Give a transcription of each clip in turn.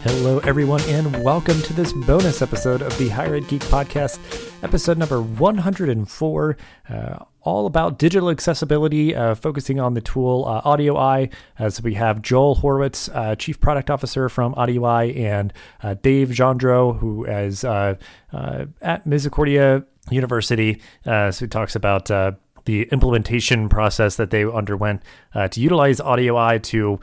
Hello, everyone, and welcome to this bonus episode of the Higher Ed Geek Podcast, episode number 104, all about digital accessibility, focusing on the tool AudioEye. So we have Joel Horowitz, Chief Product Officer from AudioEye, and Dave Gendreau, who is at Misericordia University. So he talks about the implementation process that they underwent to utilize AudioEye to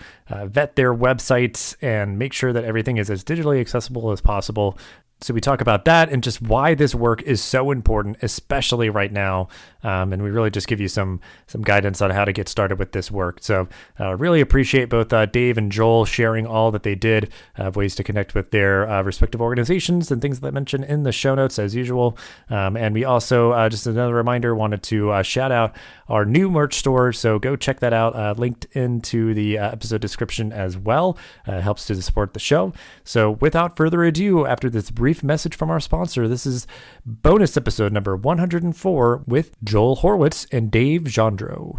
vet their websites and make sure that everything is as digitally accessible as possible. So we talk about that and just why this work is so important, especially right now. And we really just give you some guidance on how to get started with this work. So really appreciate both Dave and Joel sharing all that they did, ways to connect with their respective organizations and things that I mentioned in the show notes as usual. And we also, just another reminder, wanted to shout out our new merch store. So go check that out, linked into the episode description as well. Helps to support the show. So without further ado, after this brief message from our sponsor, this is bonus episode number 104 with Joel Horowitz and Dave Gendreau.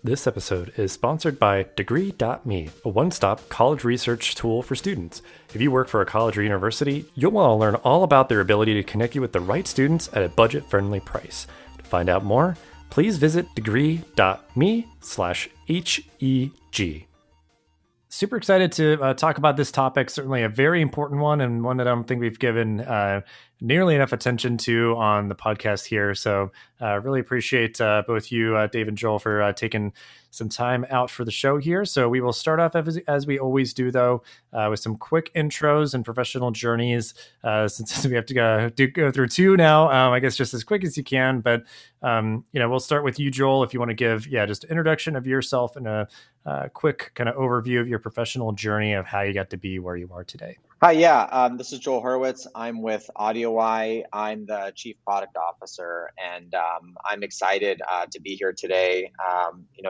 This episode is sponsored by Degree.me, a one-stop college research tool for students. If you work for a college or university, you'll want to learn all about their ability to connect you with the right students at a budget-friendly price. To find out more, please visit degree.me/HEG. Super excited to talk about this topic. Certainly a very important one, and one that I don't think we've given nearly enough attention to on the podcast here. So really appreciate both you, Dave and Joel, for taking some time out for the show here. So we will start off as we always do, though, with some quick intros and professional journeys, since we have to go through two now, I guess just as quick as you can. But, we'll start with you, Joel, if you want to give, just an introduction of yourself and a quick kind of overview of your professional journey of how you got to be where you are today. Hi, this is Joel Horowitz. I'm with AudioEye. I'm the Chief Product Officer, and I'm excited to be here today.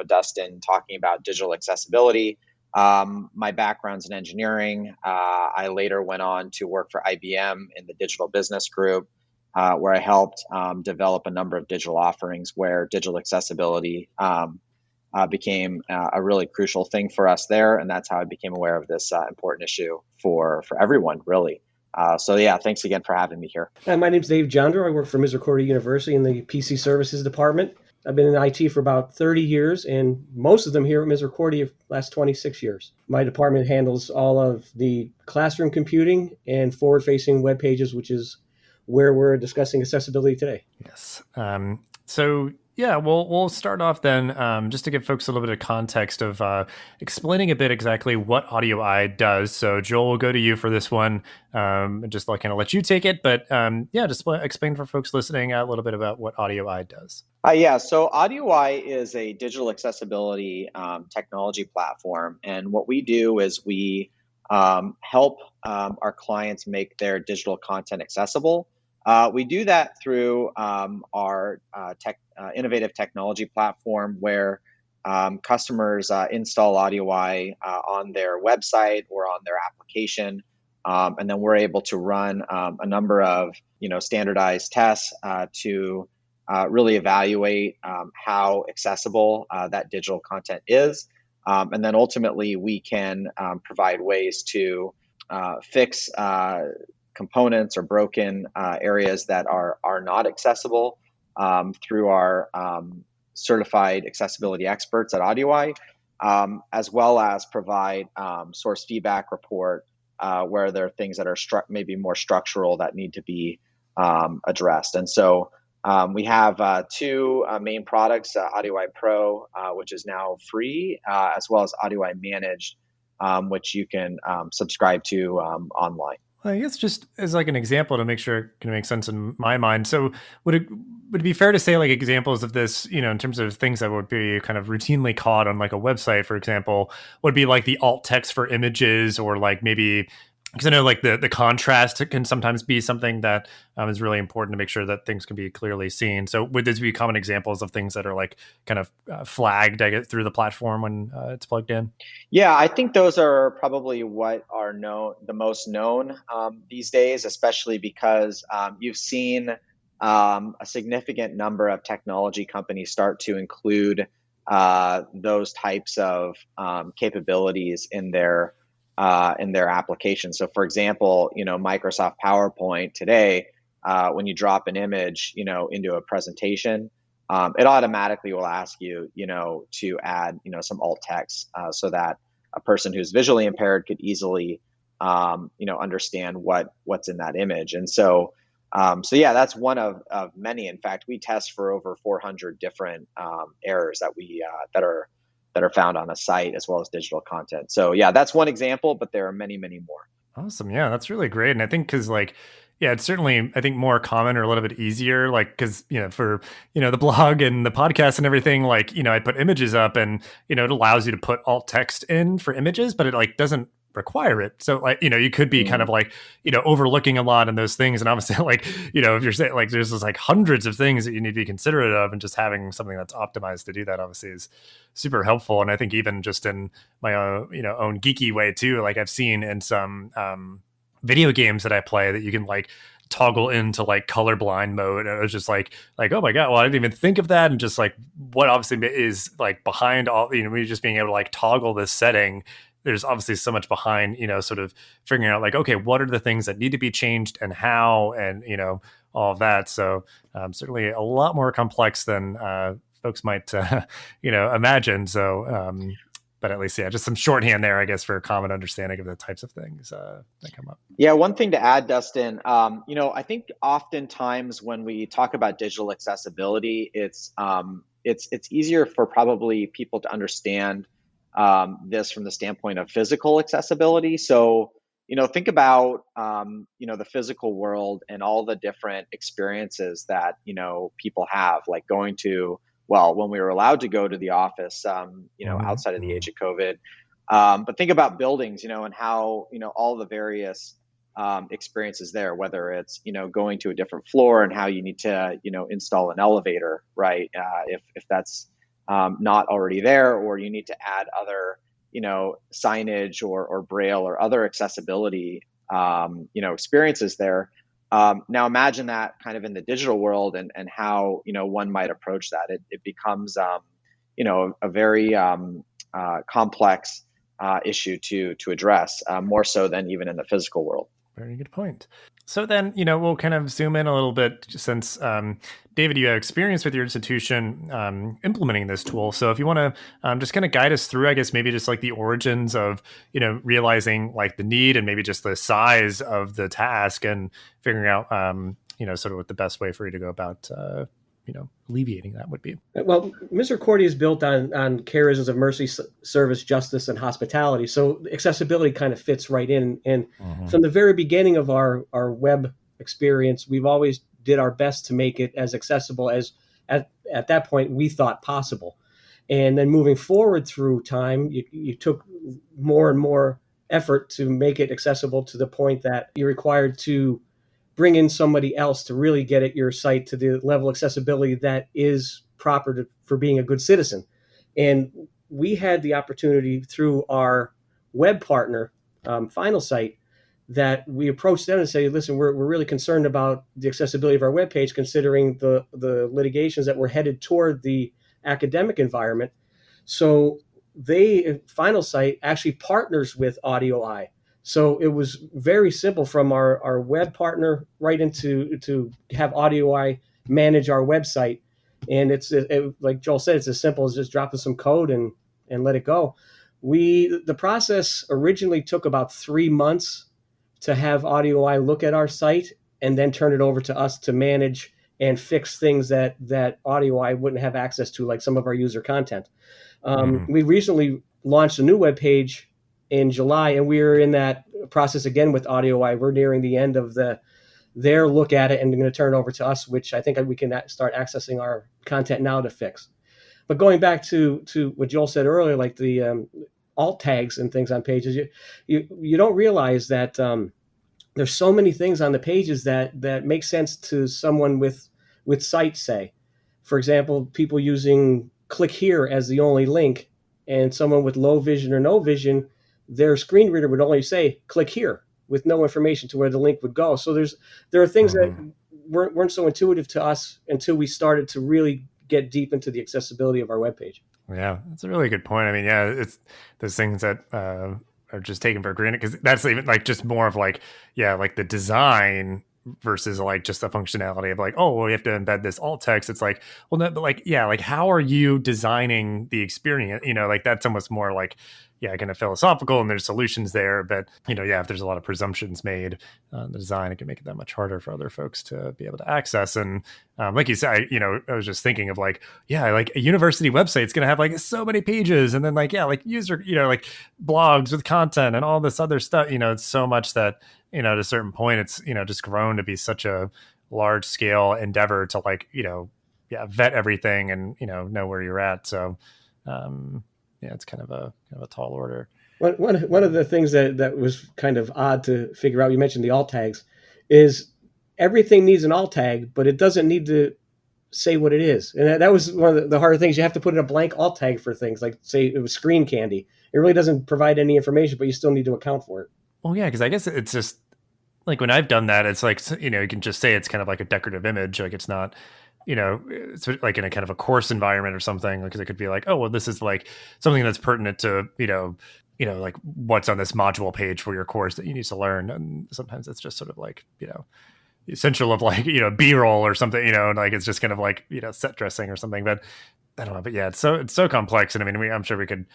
Dustin, talking about digital accessibility. My background's in engineering. I later went on to work for IBM in the digital business group, where I helped develop a number of digital offerings where digital accessibility became a really crucial thing for us there. And that's how I became aware of this important issue for everyone, really. Thanks again for having me here. My name's Dave Gendreau. I work for Misericordia University in the PC Services Department. I've been in IT for about 30 years, and most of them here at Misericordia for the last 26 years. My department handles all of the classroom computing and forward-facing web pages, which is where we're discussing accessibility today. Yes. We'll start off then, just to give folks a little bit of context of explaining a bit exactly what AudioEye does. So Joel, we'll go to you for this one, just kind of let you take it. But just explain for folks listening a little bit about what AudioEye does. So AudioEye is a digital accessibility technology platform. And what we do is we help our clients make their digital content accessible. We do that through our innovative technology platform where customers install AudioEye on their website or on their application. And then we're able to run a number of standardized tests to really evaluate how accessible that digital content is. And then ultimately we can provide ways to fix components or broken areas that are not accessible through our certified accessibility experts at AudioEye, as well as provide source feedback report where there are things that are maybe more structural that need to be addressed. And so we have two main products, AudioEye Pro, which is now free, as well as AudioEye Managed, which you can subscribe to online. Well, I guess just as like an example to make sure it can make sense in my mind. So would it be fair to say like examples of this, in terms of things that would be kind of routinely caught on like a website, for example, would be like the alt text for images, or like maybe, because I know like the contrast can sometimes be something that is really important to make sure that things can be clearly seen. So would these be common examples of things that are like kind of flagged through the platform when it's plugged in? Yeah, I think those are probably what are the most known these days, especially because you've seen a significant number of technology companies start to include those types of capabilities in their in their application. So for example, Microsoft PowerPoint today, when you drop an image, into a presentation, it automatically will ask you, to add, some alt text, so that a person who's visually impaired could easily, understand what's in that image. And so, yeah, that's one of many. In fact, we test for over 400 different errors that are found on a site, as well as digital content. So yeah, that's one example, but there are many, many more. Awesome. Yeah, that's really great. And I think because yeah, it's certainly, I think, more common or a little bit easier, because, for, the blog and the podcast and everything, I put images up and, it allows you to put alt text in for images, but it doesn't require it. So you could be kind of overlooking a lot in those things. And obviously if you're saying there's just hundreds of things that you need to be considerate of, and just having something that's optimized to do that obviously is super helpful. And I think even just in my own, own geeky way too, I've seen in some video games that I play that you can toggle into colorblind mode. And it was just oh my God, well, I didn't even think of that. And just what obviously is behind all, me just being able to toggle this setting. There's obviously so much behind, sort of figuring out okay, what are the things that need to be changed and how, and, all of that. So certainly a lot more complex than folks might, imagine. So, but at least, yeah, just some shorthand there, I guess, for a common understanding of the types of things that come up. Yeah, one thing to add, Dustin, I think oftentimes when we talk about digital accessibility, it's easier for probably people to understand this from the standpoint of physical accessibility. So, think about, the physical world and all the different experiences that, people have, going to, well, when we were allowed to go to the office, outside of the age of COVID. But think about buildings, and how, all the various experiences there, whether it's, going to a different floor and how you need to, install an elevator, right? If that's not already there, or you need to add other, signage or braille or other accessibility, experiences there. Now imagine that kind of in the digital world, and how, one might approach that. It becomes, a very complex issue to address, more so than even in the physical world. Very good point. So then, we'll kind of zoom in a little bit, since, David, you have experience with your institution implementing this tool. So if you want to just kind of guide us through, I guess, maybe just the origins of, realizing the need, and maybe just the size of the task, and figuring out, sort of what the best way for you to go about, alleviating that would be. Well, Misericordia is built on charisms of mercy, service, justice, and hospitality. So accessibility kind of fits right in. And from the very beginning of our web experience, we've always did our best to make it as accessible as at that point we thought possible. And then moving forward through time, you took more and more effort to make it accessible to the point that you're required to bring in somebody else to really get at your site to the level of accessibility that is proper for being a good citizen. And we had the opportunity through our web partner, Final Site, that we approached them and say, listen, we're really concerned about the accessibility of our webpage, considering the litigations that were headed toward the academic environment. So Final Site actually partners with AudioEye. So it was very simple from our web partner right into to have AudioEye manage our website. And it's like Joel said, it's as simple as just dropping some code and let it go. The process originally took about 3 months to have AudioEye look at our site and then turn it over to us to manage and fix things that AudioEye wouldn't have access to, like some of our user content. We recently launched a new web page in July, and we're in that process again with AudioEye. We're nearing the end of their look at it, and they're going to turn it over to us, which I think we can start accessing our content now to fix. But going back to what Joel said earlier, like the alt tags and things on pages, you don't realize that there's so many things on the pages that make sense to someone with sight, say. For example, people using click here as the only link, and someone with low vision or no vision, their screen reader would only say click here with no information to where the link would go. So there are things that weren't so intuitive to us until we started to really get deep into the accessibility of our webpage. Yeah, that's a really good point. I mean, yeah, it's those things that are just taken for granted, because that's even like just more of like, yeah, like the design versus like just the functionality of like, oh, well, we have to embed this alt text. It's like, well, no, but like, yeah, like how are you designing the experience? Like that's almost more like, yeah, kind of philosophical, and there's solutions there. But, yeah, if there's a lot of presumptions made on the design, it can make it that much harder for other folks to be able to access. And like you said, I was just thinking of like, yeah, like a university website's going to have like so many pages, and then like, yeah, like user, like blogs with content and all this other stuff. It's so much that, at a certain point, it's, just grown to be such a large scale endeavor to like, yeah, vet everything and, know where you're at. So, yeah, it's kind of a tall order. One of the things that was kind of odd to figure out, you mentioned the alt tags, is everything needs an alt tag, but it doesn't need to say what it is. And that was one of the harder things. You have to put in a blank alt tag for things, like say it was screen candy. It really doesn't provide any information, but you still need to account for it. Well, yeah, because I guess it's just like when I've done that, it's like, you can just say it's kind of like a decorative image. Like it's not, it's like in a kind of a course environment or something, because it could be like, oh, well, this is like something that's pertinent to, like what's on this module page for your course that you need to learn. And sometimes it's just sort of like, essential of like, B-roll or something, and like it's just kind of like, set dressing or something. But I don't know. But yeah, it's so complex. And I mean, I'm sure we could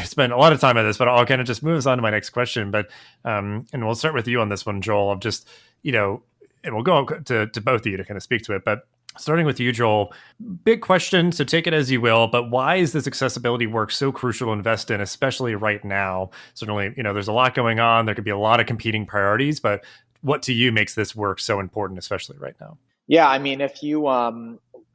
spend a lot of time on this, but I'll kind of just move us on to my next question. But and we'll start with you on this one, Joel, of just, and we'll go to both of you to kind of speak to it. But starting with you, Joel, big question, so take it as you will, but why is this accessibility work so crucial to invest in, especially right now? Certainly, there's a lot going on. There could be a lot of competing priorities, but what to you makes this work so important, especially right now? Yeah, I mean, if you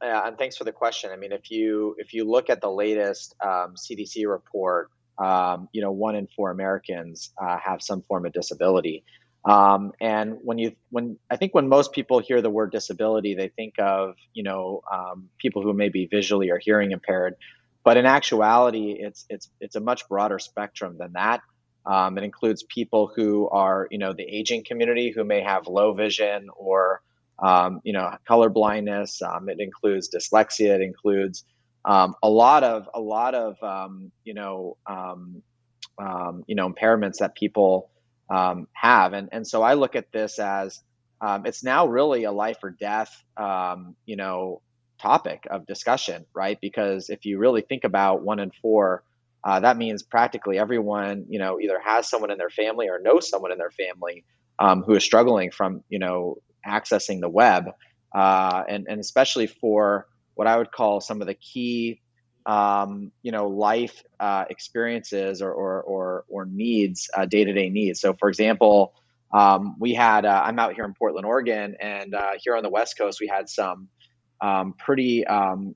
and thanks for the question. I mean, if you look at the latest CDC report, 1 in 4 Americans have some form of disability. And when most people hear the word disability, they think of, people who may be visually or hearing impaired, but in actuality, it's a much broader spectrum than that. It includes people who are, the aging community who may have low vision or, color blindness. It includes dyslexia. It includes a lot of impairments that people have. And so I look at this as it's now really a life or death, topic of discussion, right? Because if you really think about 1 in 4, that means practically everyone, either has someone in their family or knows someone in their family who is struggling from, accessing the web, and especially for what I would call some of the key, life experiences or needs, day-to-day needs. So, for example, we had I'm out here in Portland, Oregon, and here on the West Coast, we had some pretty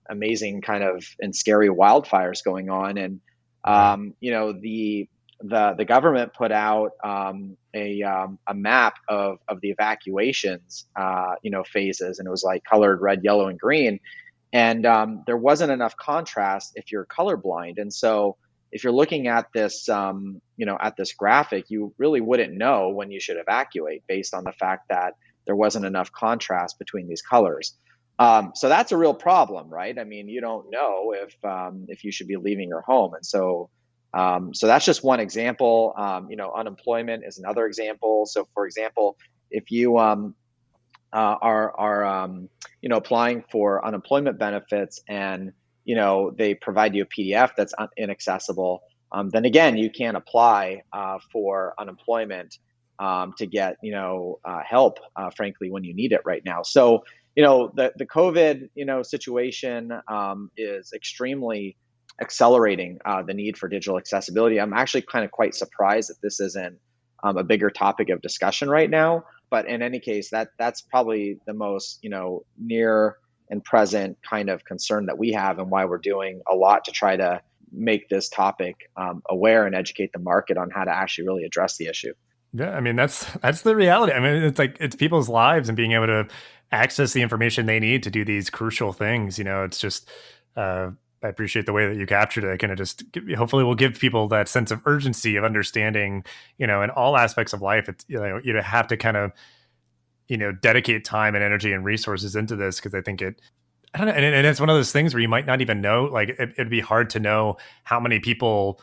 amazing kind of and scary wildfires going on, and the government put out a map of the evacuations, phases, and it was like colored red, yellow, and green. And there wasn't enough contrast if you're colorblind. And so if you're looking at this, at this graphic, you really wouldn't know when you should evacuate based on the fact that there wasn't enough contrast between these colors. So that's a real problem, right? I mean, you don't know if you should be leaving your home. And so that's just one example. Unemployment is another example. So, for example, if you are applying for unemployment benefits and they provide you a PDF that's inaccessible, then again you can't apply for unemployment to get help, frankly, when you need it right now. So the COVID situation is extremely accelerating the need for digital accessibility. I'm actually kind of quite surprised that this isn't a bigger topic of discussion right now. But in any case, that's probably the most near and present kind of concern that we have, and why we're doing a lot to try to make this topic aware and educate the market on how to actually really address the issue. Yeah, I mean, that's the reality. I mean, it's people's lives and being able to access the information they need to do these crucial things. It's just I appreciate the way that you captured it. Kind of just hopefully will give people that sense of urgency of understanding, in all aspects of life. It's, you have to kind of, dedicate time and energy and resources into this, because I think I don't know. And it's one of those things where you might not even know, like it'd be hard to know how many people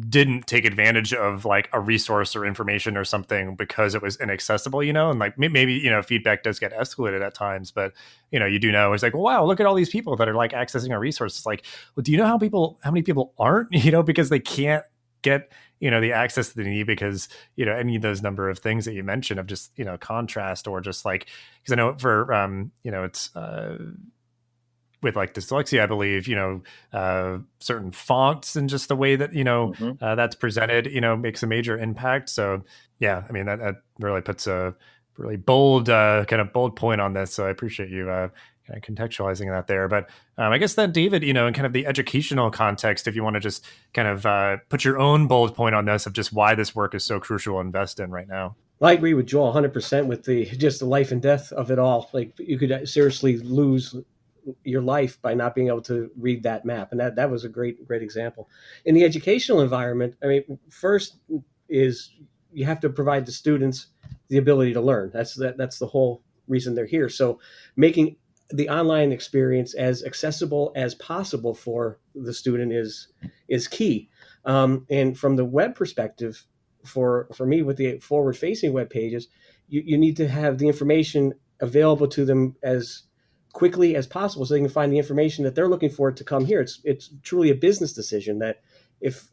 didn't take advantage of like a resource or information or something because it was inaccessible, and like maybe, feedback does get escalated at times, but you do know it's like, well, wow, look at all these people that are like accessing our resources. Like, well, do you know how many people aren't, because they can't get, the access that they need because, any of those number of things that you mentioned of just, contrast or just like, because I know for, it's, with like dyslexia, I believe, certain fonts and just the way that, that's presented, makes a major impact. So yeah, I mean, that really puts a really bold, kind of bold point on this. So I appreciate you, kind of contextualizing that there. But I guess then, David, in kind of the educational context, if you want to just kind of put your own bold point on this of just why this work is so crucial to invest in right now. Well, I agree with Joel 100% with just the life and death of it all. Like, you could seriously lose your life by not being able to read that map. And that was a great example. In the educational environment, I mean, first is you have to provide the students the ability to learn. That's the whole reason they're here. So making the online experience as accessible as possible for the student is key. And from the web perspective, for me with the forward-facing web pages, you need to have the information available to them as quickly as possible so they can find the information that they're looking for to come here. It's truly a business decision that if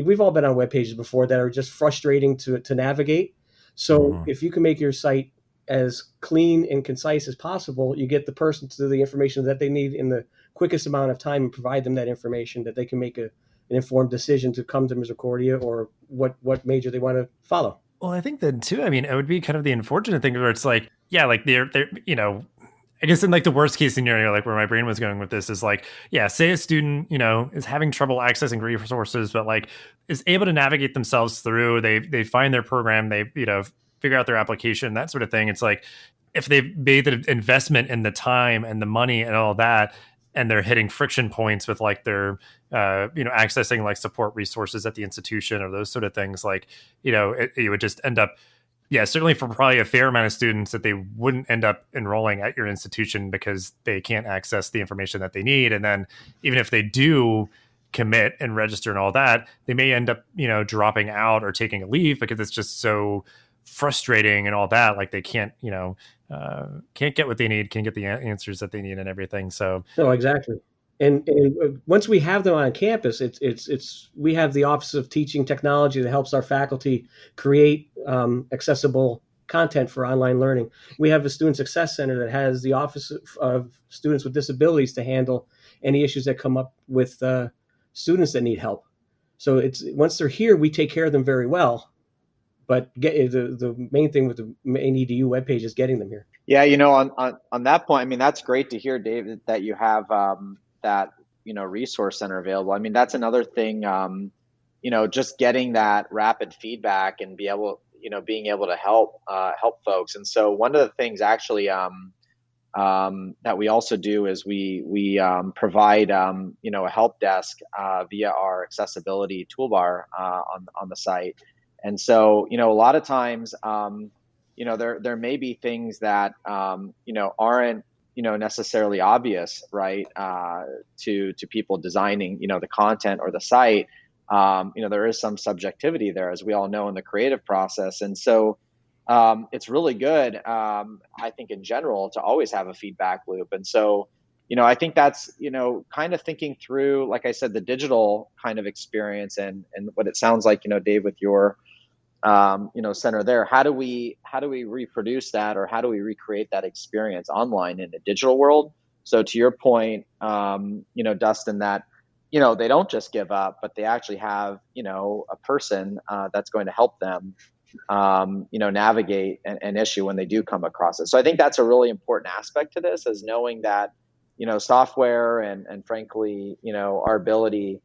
we've all been on web pages before that are just frustrating to navigate. So if you can make your site as clean and concise as possible, you get the person to the information that they need in the quickest amount of time and provide them that information that they can make an informed decision to come to Misericordia or what major they want to follow. Well, I think then too, I mean, it would be kind of the unfortunate thing where it's like, yeah, like they're I guess in like the worst case scenario, like where my brain was going with this is like, yeah, say a student, is having trouble accessing resources, but like is able to navigate themselves through, they find their program, they, figure out their application, that sort of thing. It's like, if they've made the investment in the time and the money and all that, and they're hitting friction points with like their, accessing like support resources at the institution or those sort of things, like, it would just end up, yeah, certainly for probably a fair amount of students that they wouldn't end up enrolling at your institution because they can't access the information that they need. And then even if they do commit and register and all that, they may end up, dropping out or taking a leave because it's just so frustrating and all that. Like they can't, can't get what they need, can't get the answers that they need and everything. So no, exactly. And once we have them on campus, it's we have the Office of Teaching Technology that helps our faculty create accessible content for online learning. We have a Student Success Center that has the Office of Students with Disabilities to handle any issues that come up with students that need help. So it's once they're here, we take care of them very well. But the main thing with the main EDU webpage is getting them here. Yeah, on that point, I mean, that's great to hear, David, that you have that resource center available. I mean, that's another thing, just getting that rapid feedback and being able to help folks. And so one of the things actually that we also do is we provide a help desk via our accessibility toolbar on the site. And so a lot of times there may be things that aren't necessarily obvious, right, to people designing the content or the site. There is some subjectivity there, as we all know, in the creative process. And so it's really good, I think, in general, to always have a feedback loop. And so I think that's kind of thinking through, like I said, the digital kind of experience and what it sounds like, Dave, with your center there. How do we reproduce that, or how do we recreate that experience online in the digital world? So to your point, Dustin, that they don't just give up, but they actually have a person that's going to help them navigate an issue when they do come across it. So I think that's a really important aspect to this, is knowing that software and frankly our ability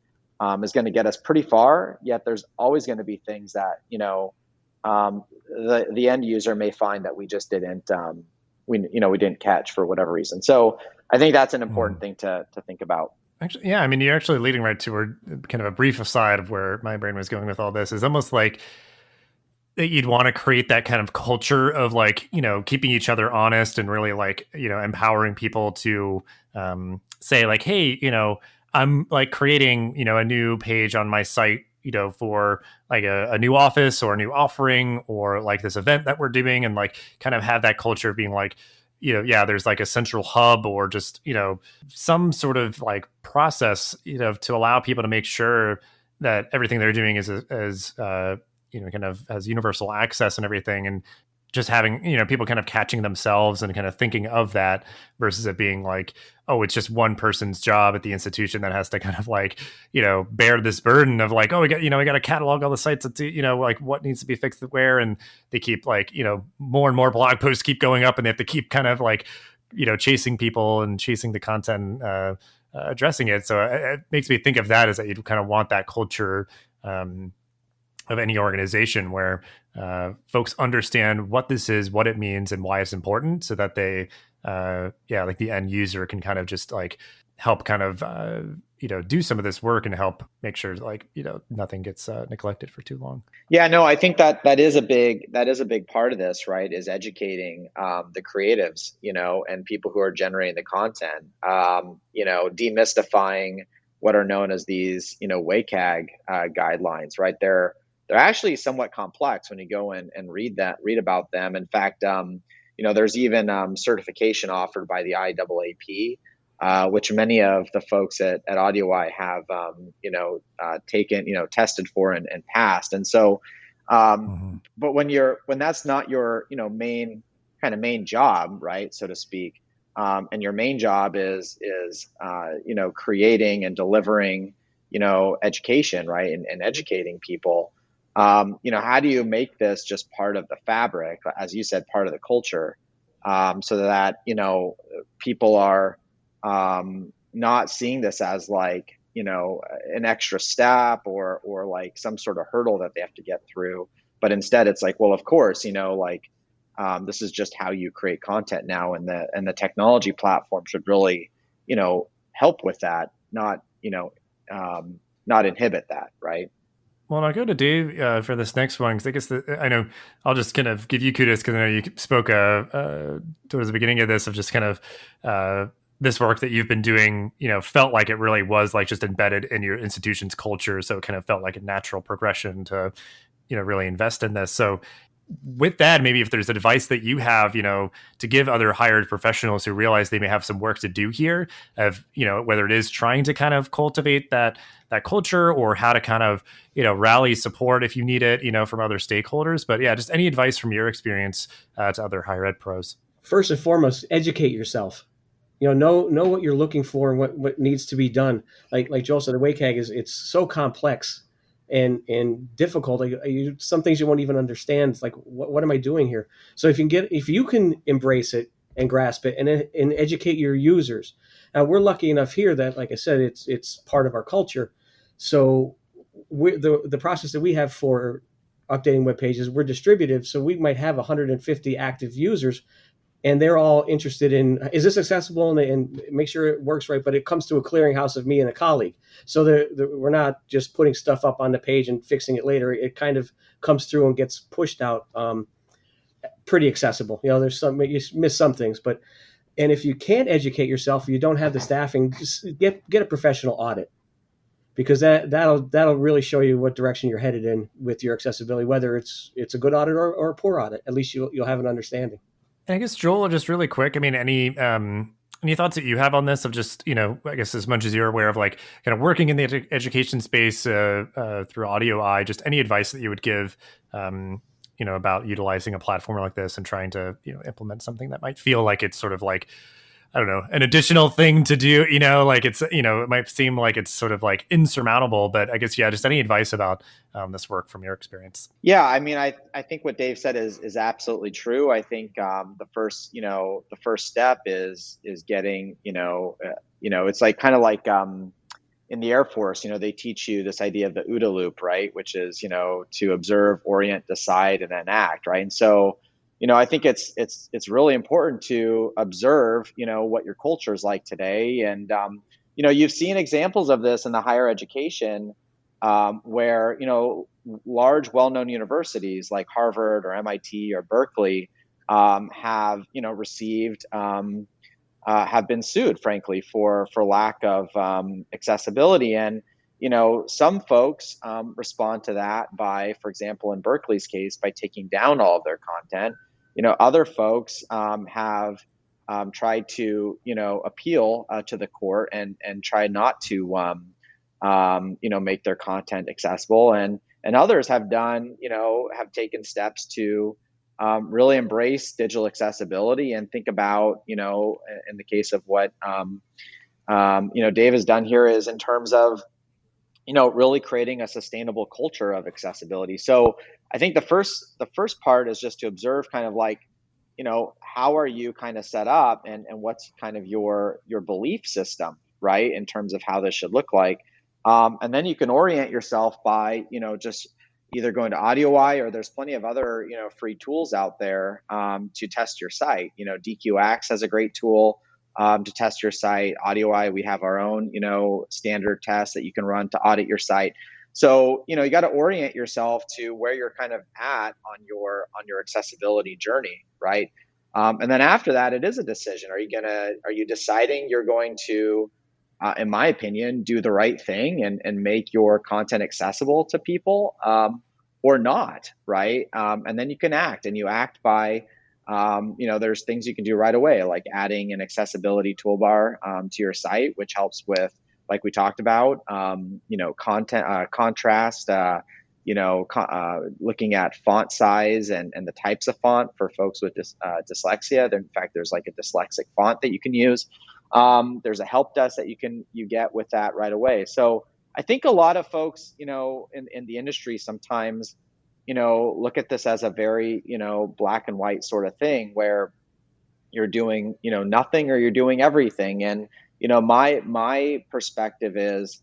is going to get us pretty far, yet there's always going to be things that the end user may find that we just didn't we didn't catch for whatever reason. So I think that's an important thing to think about. Actually, yeah, I mean, you're actually leading right to kind of a brief aside of where my brain was going with all this. Is almost like that you'd want to create that kind of culture of like, keeping each other honest and really like, empowering people to say like, hey, I'm like creating, a new page on my site for like a new office or a new offering or like this event that we're doing, and like kind of have that culture of being like, yeah, there's like a central hub or just, some sort of like process, to allow people to make sure that everything they're doing is as kind of has universal access and everything. And just having, people kind of catching themselves and kind of thinking of that versus it being like, oh, it's just one person's job at the institution that has to kind of like, bear this burden of like, oh, we got to catalog all the sites that, like what needs to be fixed where. And they keep like, more and more blog posts keep going up and they have to keep kind of like, chasing people and chasing the content, addressing it. So it makes me think of that as that you kind of want that culture, of any organization where folks understand what this is, what it means, and why it's important, so that they, like the end user can kind of just like help kind of, do some of this work and help make sure like, nothing gets neglected for too long. Yeah, no, I think that is a big part of this, right? Is educating the creatives, and people who are generating the content, demystifying what are known as these, WCAG guidelines, right? They're actually somewhat complex when you go in and read about them. In fact, there's even certification offered by the IAAP, which many of the folks at AudioEye have, taken, tested for and passed. And so, but when that's not your, main job, right, so to speak, and your main job is creating and delivering, education, right, and educating people. How do you make this just part of the fabric, as you said, part of the culture, so that, people are not seeing this as like, an extra step or like some sort of hurdle that they have to get through. But instead it's like, well, of course, this is just how you create content now. And the technology platform should really, help with that, not inhibit that. Right. Well, I'll go to Dave for this next one, because I guess I know I'll just kind of give you kudos, because I know you spoke towards the beginning of this of just kind of this work that you've been doing, felt like it really was like just embedded in your institution's culture. So it kind of felt like a natural progression to, really invest in this. So with that, maybe if there's advice that you have, to give other hired professionals who realize they may have some work to do here, of, whether it is trying to kind of cultivate that culture, or how to kind of, rally support if you need it, from other stakeholders. But yeah, just any advice from your experience to other higher ed pros. First and foremost, educate yourself. Know what you're looking for and what needs to be done. Like Joel said, the WCAG it's so complex and difficult. Like, some things you won't even understand. It's like, what am I doing here? So if you can embrace it and grasp it and educate your users. Now, we're lucky enough here that, like I said, it's part of our culture. So the process that we have for updating web pages, we're distributive. So we might have 150 active users, and they're all interested in, is this accessible, and make sure it works right. But it comes to a clearinghouse of me and a colleague. So we're not just putting stuff up on the page and fixing it later. It kind of comes through and gets pushed out pretty accessible. There's you miss some things, and if you can't educate yourself, you don't have the staffing, just get a professional audit, because that'll really show you what direction you're headed in with your accessibility, whether it's a good audit or a poor audit. At least you'll have an understanding. And I guess, Joel, just really quick, I mean, any thoughts that you have on this, of just, I guess as much as you're aware of like kind of working in the education space through AudioEye, just any advice that you would give, about utilizing a platform like this and trying to, implement something that might feel like it's sort of like, I don't know, an additional thing to do, like it's, it might seem like it's sort of like insurmountable, but I guess, yeah, just any advice about this work from your experience. Yeah, I mean, I think what Dave said is absolutely true. I think the first step is getting, it's like kind of like in the Air Force, they teach you this idea of the OODA loop, right? Which is, to observe, orient, decide, and then act, right? And so, I think it's really important to observe, what your culture is like today. And, you've seen examples of this in the higher education where, large, well-known universities like Harvard or MIT or Berkeley have, received, have been sued, frankly, for lack of accessibility. And, some folks respond to that by, for example, in Berkeley's case, by taking down all of their content. Other folks have tried to, appeal to the court and try not to, make their content accessible. And others have done, have taken steps to really embrace digital accessibility and think about, in the case of what, Dave has done here is in terms of, really creating a sustainable culture of accessibility. So I think the first part is just to observe kind of like, how are you kind of set up and what's kind of your belief system, right? In terms of how this should look like. And then you can orient yourself by, just either going to AudioEye, or there's plenty of other, free tools out there to test your site. DQX has a great tool to test your site. AudioEye, we have our own, standard test that you can run to audit your site. So, you got to orient yourself to where you're kind of at on your accessibility journey, right? And then after that, it is a decision. Are you deciding you're going to, in my opinion, do the right thing and make your content accessible to people, or not, right? And then you can act, and you act by, there's things you can do right away, like adding an accessibility toolbar to your site, which helps with, like we talked about, content contrast, looking at font size and the types of font for folks with dyslexia. In fact, there's like a dyslexic font that you can use. There's a help desk that you get with that right away. So I think a lot of folks, in the industry sometimes, look at this as a very, black and white sort of thing where you're doing, nothing or you're doing everything. And, my perspective is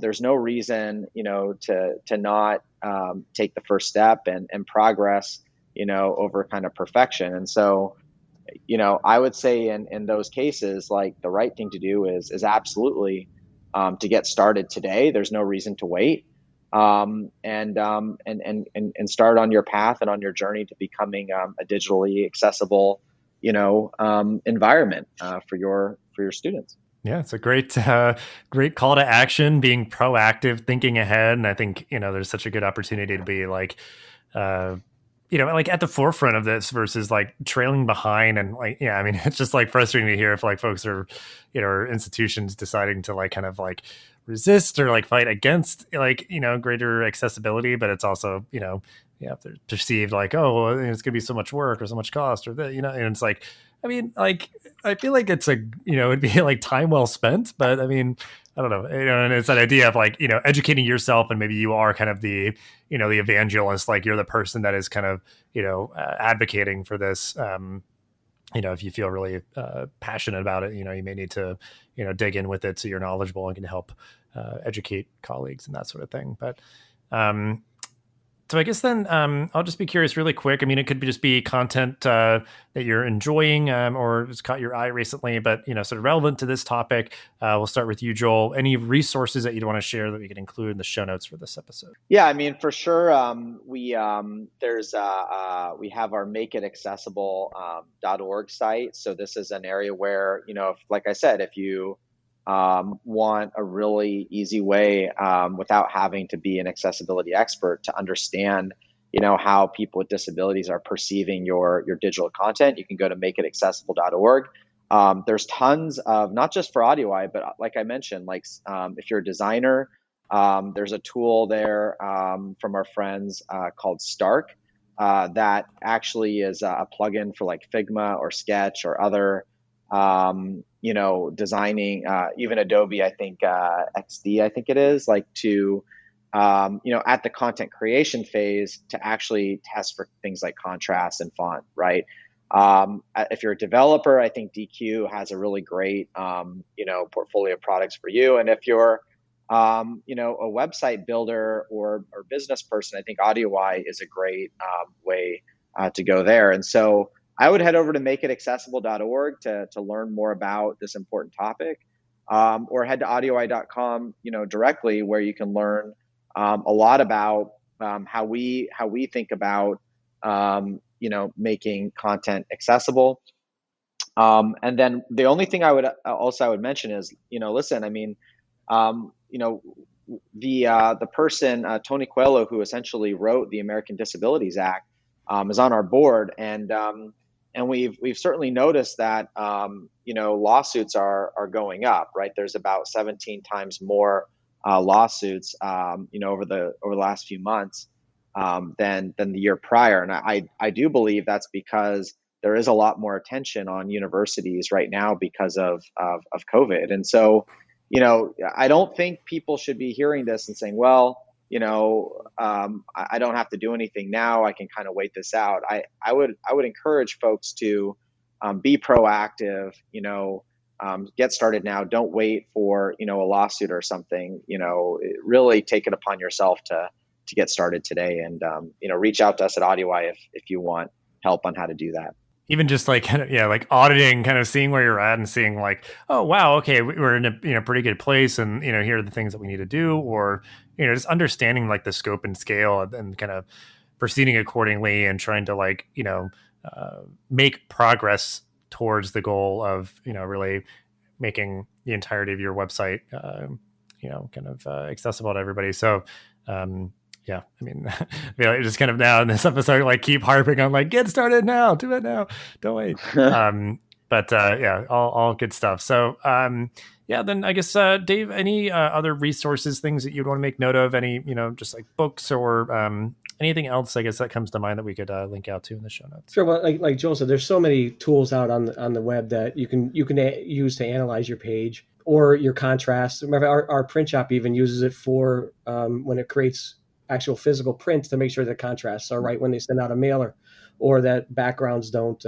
there's no reason, to not take the first step and progress, over kind of perfection. And so, I would say in those cases, like the right thing to do is absolutely to get started today. There's no reason to wait. And start on your path and on your journey to becoming a digitally accessible, environment for your students. Yeah, it's a great call to action, being proactive, thinking ahead. And I think, there's such a good opportunity to be like, like at the forefront of this versus like trailing behind. And like, yeah, I mean, it's just like frustrating to hear if like folks are, or institutions deciding to like kind of like resist or like fight against like, greater accessibility. But it's also, if they're perceived like, oh, well, it's going to be so much work or so much cost or that, and it's like, I mean, like, I feel like it's it'd be like time well spent, but I mean, I don't know, and it's that idea of like, educating yourself, and maybe you are kind of the, the evangelist, like you're the person that is kind of, advocating for this. If you feel really passionate about it, you may need to, dig in with it so you're knowledgeable and can help educate colleagues and that sort of thing. But so I guess then I'll just be curious really quick. I mean, it could just be content that you're enjoying or has caught your eye recently, but, sort of relevant to this topic. We'll start with you, Joel. Any resources that you'd want to share that we can include in the show notes for this episode? Yeah, I mean, for sure. We have our makeitaccessible.org site. So this is an area where, like I said, if you want a really easy way without having to be an accessibility expert to understand, how people with disabilities are perceiving your digital content, you can go to makeitaccessible.org. There's tons of, not just for AudioEye, but like I mentioned, like if you're a designer, there's a tool there from our friends called Stark that actually is a plugin for like Figma or Sketch or other designing, even Adobe, I think, XD, I think it is, like to, at the content creation phase to actually test for things like contrast and font, right? If you're a developer, I think DQ has a really great, portfolio of products for you. And if you're, a website builder or business person, I think AudioEye is a great way to go there. And so I would head over to makeitaccessible.org to learn more about this important topic, or head to audioeye.com, directly, where you can learn a lot about how we think about making content accessible. And then the only thing I would mention is, listen, I mean, the person Tony Coelho, who essentially wrote the American Disabilities Act, is on our board, and we've certainly noticed that lawsuits are going up. Right, there's about 17 times more lawsuits over the last few months than the year prior, and I do believe that's because there is a lot more attention on universities right now because of COVID, and so I don't think people should be hearing this and saying, well, I don't have to do anything now. I can kind of wait this out. I would encourage folks to be proactive, get started now. Don't wait for, a lawsuit or something, really take it upon yourself to get started today, and, reach out to us at AudioEye if you want help on how to do that. Even just like like auditing, kind of seeing where you're at and seeing like, oh wow, okay, we're in a pretty good place, and here are the things that we need to do, or just understanding like the scope and scale, and kind of proceeding accordingly, and trying to like make progress towards the goal of really making the entirety of your website kind of accessible to everybody. So yeah, I mean, I feel like just kind of now in this episode, like keep harping on like, get started now, do it now, don't wait. But yeah, all good stuff. So yeah, then I guess Dave, any other resources, things that you'd want to make note of? Any just like books or anything else? I guess that comes to mind that we could link out to in the show notes. Sure. Well, like Joel said, there's so many tools out on the web that you can use to analyze your page or your contrast. Remember, our print shop even uses it for when it creates actual physical print to make sure the contrasts are right when they send out a mailer, or that backgrounds don't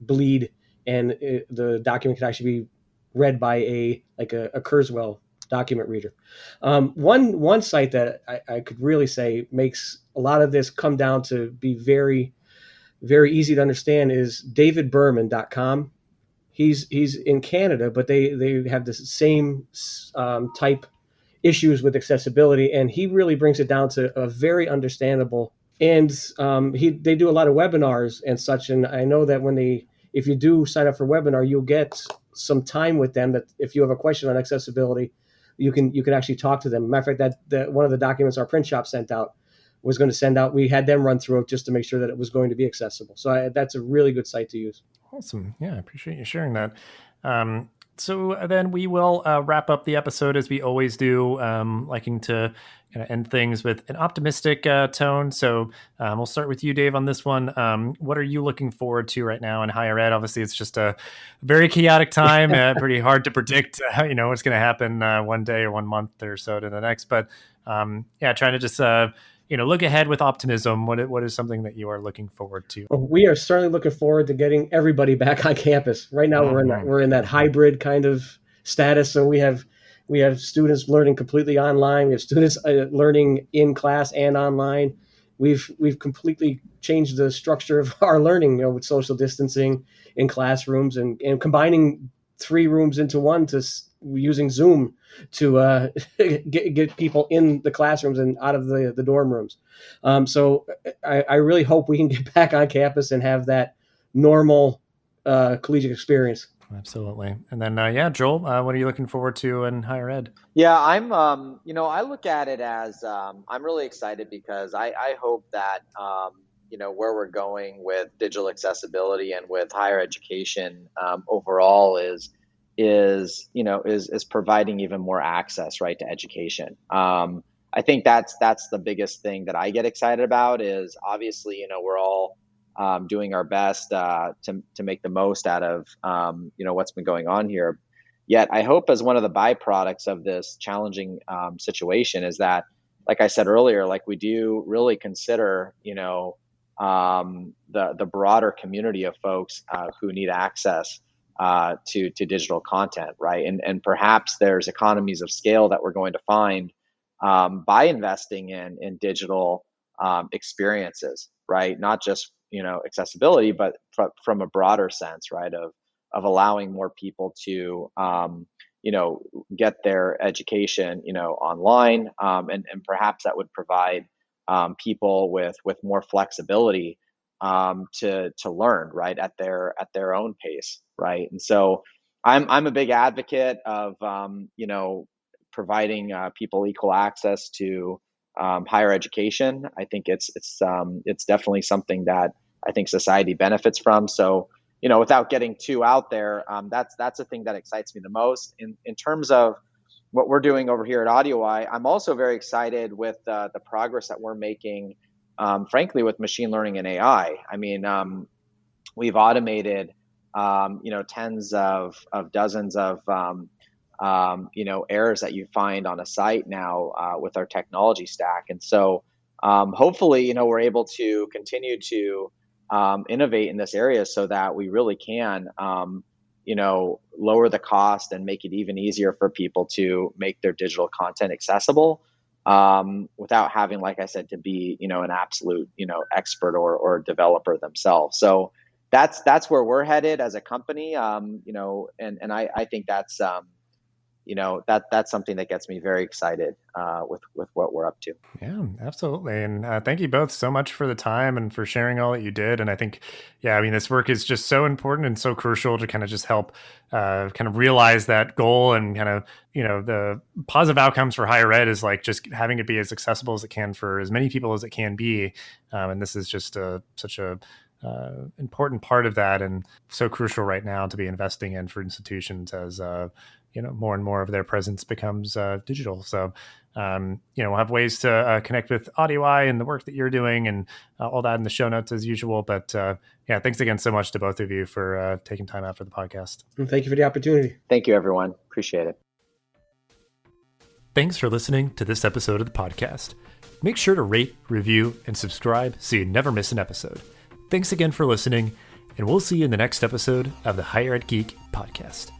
bleed, and the document can actually be read by a Kurzweil document reader. One site that I could really say makes a lot of this come down to be very, very easy to understand is davidberman.com. He's in Canada, but they have the same type issues with accessibility, and he really brings it down to a very understandable. And they do a lot of webinars and such. And I know that if you do sign up for a webinar, you'll get some time with them. That if you have a question on accessibility, you can actually talk to them. Matter of fact, that one of the documents our print shop sent out was going to send out. We had them run through it just to make sure that it was going to be accessible. So that's a really good site to use. Awesome. Yeah, I appreciate you sharing that. So then we will wrap up the episode as we always do, liking to kind of end things with an optimistic tone. So we'll start with you, Dave, on this one. What are you looking forward to right now in higher ed? Obviously, it's just a very chaotic time, pretty hard to predict, what's going to happen one day or 1 month or so to the next. But yeah, trying to just look ahead with optimism. What is something that you are looking forward to? Well, we are certainly looking forward to getting everybody back on campus. Right now, we're in that hybrid kind of status. So we have students learning completely online. We have students learning in class and online. We've completely changed the structure of our learning, with social distancing in classrooms and combining 3 rooms into one, using Zoom to get people in the classrooms and out of the dorm rooms. So I really hope we can get back on campus and have that normal collegiate experience. Absolutely. And then, Joel, what are you looking forward to in higher ed? Yeah, I'm, I look at it as I'm really excited because I hope that, where we're going with digital accessibility and with higher education overall is providing even more access, right, to education. I think that's the biggest thing that I get excited about is obviously, we're all doing our best to make the most out of, what's been going on here. Yet I hope as one of the byproducts of this challenging situation is that, like I said earlier, like we do really consider, the broader community of folks who need access to digital content, right? And perhaps there's economies of scale that we're going to find by investing in digital experiences, right? Not just accessibility, but from a broader sense, right? Of allowing more people to get their education online, and perhaps that would provide people with more flexibility to learn, right, at their own pace, right? And so I'm a big advocate of providing people equal access to higher education. I think it's definitely something that I think society benefits from. So, without getting too out there, that's the thing that excites me the most. In terms of what we're doing over here at AudioEye, I'm also very excited with the progress that we're making, frankly, with machine learning and AI. I mean, we've automated, tens of dozens of, errors that you find on a site now with our technology stack. And so hopefully, we're able to continue to innovate in this area so that we really can, lower the cost and make it even easier for people to make their digital content accessible without having, like I said, to be, an absolute, expert or developer themselves. So that's where we're headed as a company, and I think that's, that's something that gets me very excited with what we're up to. Yeah, absolutely. And thank you both so much for the time and for sharing all that you did. And I think, this work is just so important and so crucial to kind of just help kind of realize that goal and kind of, the positive outcomes for higher ed is like just having it be as accessible as it can for as many people as it can be. And this is just such a important part of that and so crucial right now to be investing in for institutions as more and more of their presence becomes digital. So, we'll have ways to connect with AudioEye and the work that you're doing and all that in the show notes as usual. But thanks again so much to both of you for taking time out for the podcast. And thank you for the opportunity. Thank you, everyone. Appreciate it. Thanks for listening to this episode of the podcast. Make sure to rate, review, and subscribe so you never miss an episode. Thanks again for listening, and we'll see you in the next episode of the Higher Ed Geek podcast.